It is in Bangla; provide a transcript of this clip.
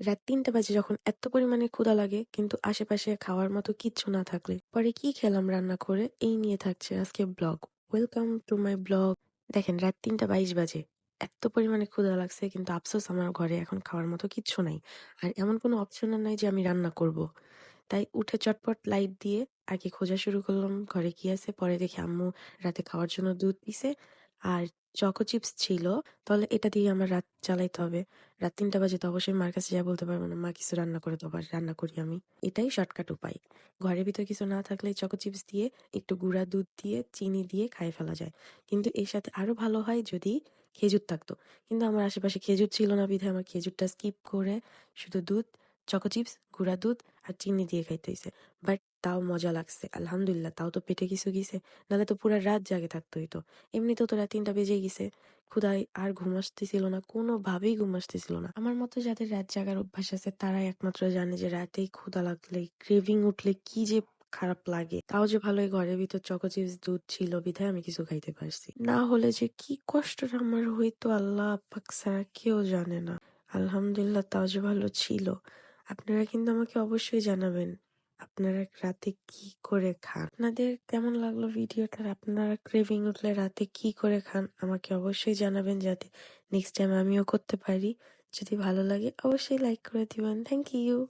রাত ৩টা বাজে যখন এত পরিমাণে ক্ষুধা লাগে কিন্তু আশেপাশে খাওয়ার মতো কিচ্ছু না থাকলে পরে কি খেলাম রান্না করে এই নিয়ে থাকছে আজকে blog. Welcome to my blog. দেখেন রাত ৩টা ২২ বাজে, এত পরিমাণে ক্ষুধা লাগছে কিন্তু আফসোস আমার ঘরে এখন খাওয়ার মতো কিচ্ছু নাই। আর এমন কোনো অপশনও নাই যে আমি রান্না করব। তাই উঠে চটপট লাইট দিয়ে আগে খোঁজা শুরু করলাম ঘরে কি আছে। পরে দেখি আম্মু রাতে খাওয়ার জন্য দুধ দিছে আর চকো চিপস ছিল। তাহলে এটা দিয়ে আমার রাত চালাইতে হবে। রাত ৩টা বাজে তো অবশ্যই মার কাছে যা বলতে পারবো না, মা কিছু রান্না করে তো আবার রান্না করি আমি। এটাই শর্টকাট উপায়। ঘরের ভিতর কিছু না থাকলে চকো চিপস দিয়ে একটু গুঁড়া দুধ দিয়ে চিনি দিয়ে খাই ফেলা যায়। কিন্তু এর সাথে আরো ভালো হয় যদি খেজুর থাকতো। কিন্তু আমার আশেপাশে খেজুর ছিল না বিধায় আমার খেজুরটা স্কিপ করে শুধু দুধ, চকো চিপস, গুঁড়া দুধ আর চিনি দিয়ে খাইতে হইছে। বাট তাও মজা লাগছে। আলহামদুলিল্লাহ, তাও তো পেটে কিছু গিছে। নাহলে তো পুরা রাত জাগে থাকতে হইতো। এমনিতেও তো রাত ৩টা বেজেই গেছে। ক্ষুধায় আর ঘুম আসতেছিল না, কোনোভাবেই ঘুম আসতেছিল না। আমার মতো যাদের রাত জাগার অভ্যাস আছে তারাই একমাত্র জানে যে রাতেই ক্ষুধা লাগলে, ক্রেভিং উঠলে কি যে খারাপ লাগে। তাও যে ভালো এই ঘরের ভিতর চকো চিপস দুধ ছিল বিধায় আমি কিছু খাইতে পারছি। না হলে যে কি কষ্টটা আমার হইতো আল্লাহ পাক ছাড়া কেউ জানে না। আলহামদুলিল্লাহ, তাও যে ভালো ছিল। আপনারা কিন্তু আমাকে অবশ্যই জানাবেন আপনারা রাতে কি করে খান। আপনাদের কেমন লাগলো ভিডিওটা? আপনারা ক্রেভিং উঠলে রাতে কি করে খান আমাকে অবশ্যই জানাবেন, যাতে নেক্সট টাইম আমিও করতে পারি। যদি ভালো লাগে অবশ্যই লাইক করে দিবেন। Thank you.